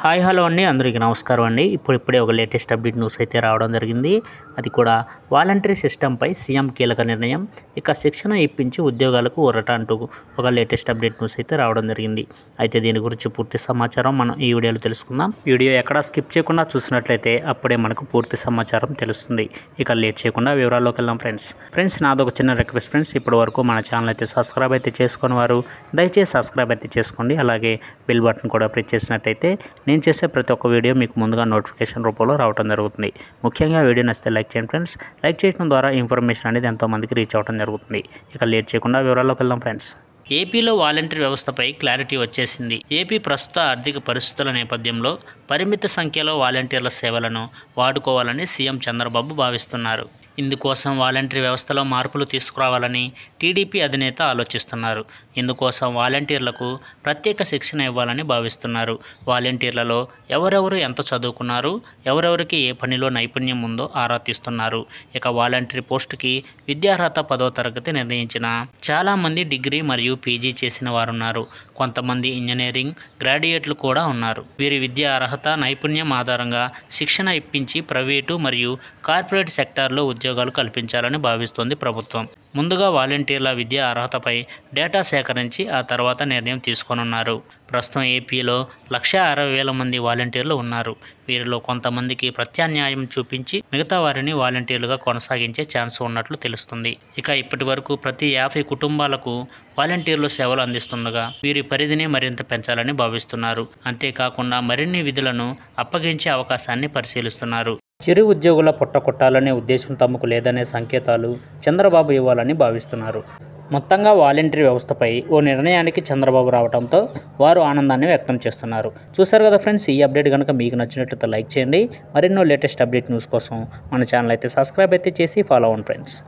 Hi hello అండి, అందరికీ నమస్కారం అండి. ఇప్పుడే ఒక లేటెస్ట్ అప్డేట్ న్యూస్ అయితే రావడం జరిగింది. అది కూడా వాలంటరీ సిస్టంపై సీఎం కీలక నిర్ణయం, ఇక శిక్షణ ఇప్పించి ఉద్యోగాలకు ఊరట అంటూ ఒక లేటెస్ట్ అప్డేట్ న్యూస్ అయితే రావడం జరిగింది. అయితే దీని గురించి పూర్తి సమాచారం మనం ఈ వీడియోలో తెలుసుకుందాం. వీడియో ఎక్కడా స్కిప్ చేయకుండా చూసినట్లయితే అప్పుడే మనకు పూర్తి సమాచారం తెలుస్తుంది. ఇక లేట్ చేయకుండా వివరాల్లోకి వెళ్దాం ఫ్రెండ్స్ నాదొక చిన్న రిక్వెస్ట్ ఫ్రెండ్స్, ఇప్పటి వరకు మన ఛానల్ అయితే సబ్స్క్రైబ్ అయితే చేసుకుని వారు దయచేసి సబ్స్క్రైబ్ అయితే చేసుకోండి. అలాగే బెల్ బటన్ కూడా ప్రెస్ చేసినట్టయితే నేను చేసే ప్రతి ఒక్క వీడియో మీకు ముందుగా నోటిఫికేషన్ రూపంలో రావడం జరుగుతుంది. ముఖ్యంగా వీడియో నచ్చితే లైక్ చేయండి ఫ్రెండ్స్. లైక్ చేయడం ద్వారా ఇన్ఫర్మేషన్ అనేది ఎంతోమందికి రీచ్ అవ్వడం జరుగుతుంది. ఇక లేట్ చేయకుండా వివరాల్లోకి వెళ్దాం ఫ్రెండ్స్. ఏపీలో వాలంటరీ వ్యవస్థపై క్లారిటీ వచ్చేసింది. ఏపీ ప్రస్తుత ఆర్థిక పరిస్థితుల నేపథ్యంలో పరిమిత సంఖ్యలో వాలంటీర్ల సేవలను వాడుకోవాలని సీఎం చంద్రబాబు భావిస్తున్నారు. ఇందుకోసం వాలంటరీ వ్యవస్థలో మార్పులు తీసుకురావాలని టీడీపీ అధినేత ఆలోచిస్తున్నారు. ఇందుకోసం వాలంటీర్లకు ప్రత్యేక శిక్షణ ఇవ్వాలని భావిస్తున్నారు. వాలంటీర్లలో ఎవరెవరు ఎంత చదువుకున్నారు, ఎవరెవరికి ఏ పనిలో నైపుణ్యం ఉందో ఆరా తీస్తున్నారు. ఇక వాలంటరీ పోస్టుకి విద్యార్హత 10వ తరగతి నిర్ణయించిన చాలామంది డిగ్రీ మరియు పీజీ చేసిన వారున్నారు. కొంతమంది ఇంజనీరింగ్ గ్రాడ్యుయేట్లు కూడా ఉన్నారు. వీరి విద్యా అర్హత, నైపుణ్యం ఆధారంగా శిక్షణ ఇప్పించి ప్రైవేటు మరియు కార్పొరేట్ సెక్టార్లో ఉద్యోగాలు కల్పించాలని భావిస్తోంది ప్రభుత్వం. ముందుగా వాలంటీర్ల విద్యా అర్హతపై డేటా సేకరించి ఆ తర్వాత నిర్ణయం తీసుకోనున్నారు. ప్రస్తుతం ఏపీలో 1,60,000 మంది వాలంటీర్లు ఉన్నారు. వీరిలో కొంతమందికి ప్రత్యామ్నాయం చూపించి మిగతా వారిని వాలంటీర్లుగా కొనసాగించే ఛాన్స్ ఉన్నట్లు తెలుస్తుంది. ఇక ఇప్పటి వరకు ప్రతి 50 కుటుంబాలకు వాలంటీర్లు సేవలు అందిస్తుండగా వీరి పరిధిని మరింత పెంచాలని భావిస్తున్నారు. అంతేకాకుండా మరిన్ని విధులను అప్పగించే అవకాశాన్ని పరిశీలిస్తున్నారు. చిరు ఉద్యోగుల పొట్టకొట్టాలనే ఉద్దేశం తమకు లేదనే సంకేతాలు చంద్రబాబు ఇవ్వాలని భావిస్తున్నారు. మొత్తంగా వాలంటరీ వ్యవస్థపై ఓ నిర్ణయానికి చంద్రబాబు రావడంతో వారు ఆనందాన్ని వ్యక్తం చేస్తున్నారు. చూశారు కదా ఫ్రెండ్స్, ఈ అప్డేట్ కనుక మీకు నచ్చినట్లయితే లైక్ చేయండి. మరెన్నో లేటెస్ట్ అప్డేట్ న్యూస్ కోసం మన ఛానల్ అయితే సబ్స్క్రైబ్ అయితే చేసి ఫాలో అవ్వండి ఫ్రెండ్స్.